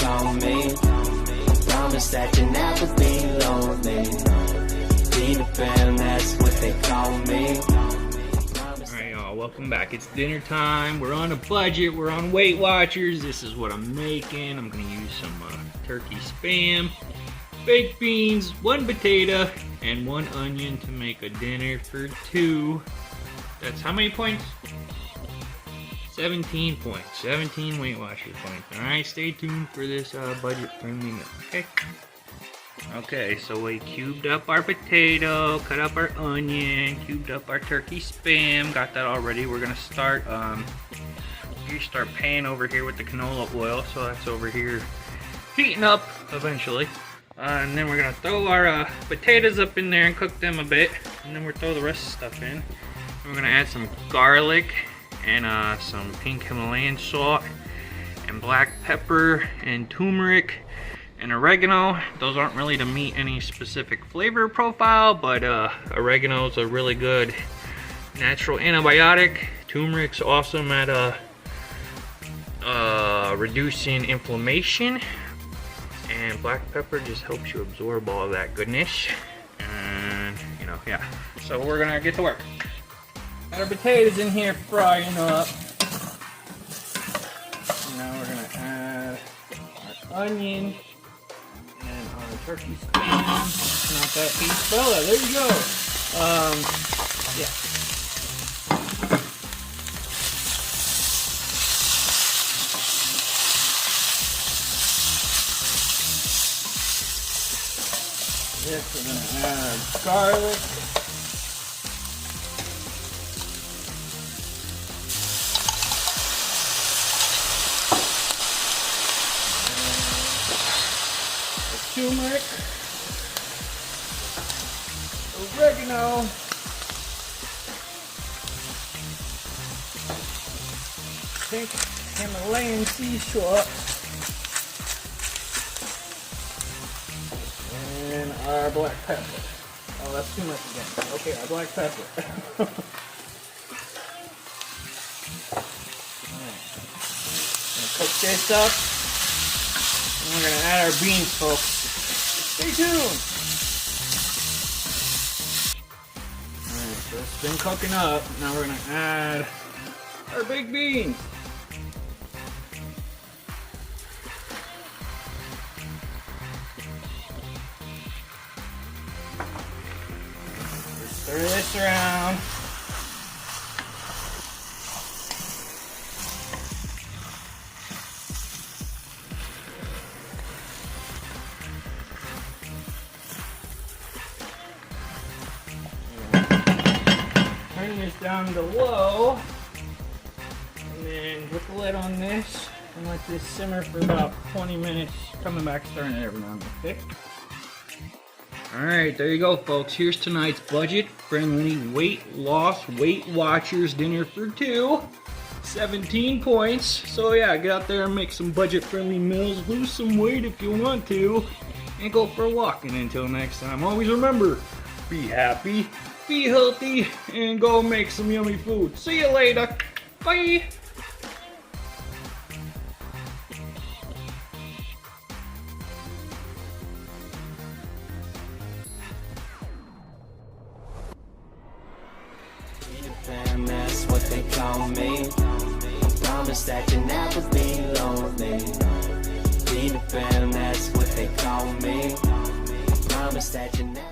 call me. Promise that you'll never be lonely. Peter Pan, that's what they call me. Alright y'all, welcome back. It's dinner time. We're on a budget. We're on Weight Watchers. This is what I'm making. I'm going to use some turkey spam, baked beans, 1 potato, and 1 onion to make a dinner for 2. That's how many points? 17 points. 17 Weight Watchers points. Alright, stay tuned for this budget-friendly meal, okay? Okay, so we cubed up our potato, cut up our onion, cubed up our turkey spam, got that all ready. We're gonna start, you start pan over here with the canola oil, so that's over here heating up eventually. And then we're gonna throw our potatoes up in there and cook them a bit, and then we'll throw the rest of the stuff in. And we're gonna add some garlic and some pink Himalayan salt and black pepper and turmeric and oregano. Those aren't really to meet any specific flavor profile, but oregano is a really good natural antibiotic. Turmeric's awesome at reducing inflammation, and black pepper just helps you absorb all that goodness. And you know, yeah. So we're gonna get to work. Got our potatoes in here frying up. Now we're gonna add our onion and our turkey spam. Not that piece, Bella. There you go. Yeah. Yes, we're gonna add garlic. Turmeric, oregano, pink Himalayan sea salt, and our black pepper. Oh, that's too much again. Okay, our black pepper. Alright. Gonna cook this up, and we're gonna add our beans, folks. Stay tuned! Alright, so it's been cooking up. Now we're gonna add our baked beans. Just stir this around. Turn this down to low, and then put the lid on this and let this simmer for about 20 minutes, coming back, stirring it every now and then, okay? Alright, there you go, folks. Here's tonight's budget-friendly weight loss, Weight Watchers dinner for 2. 17 points. So yeah, get out there and make some budget-friendly meals, lose some weight if you want to, and go for a walk. And until next time, always remember, be happy, be healthy, and go make some yummy food. See you later. Bye. Peter Pan, that's what they call me. Promise that you'll never be lonely. Peter Pan, that's what they call me. Promise that you never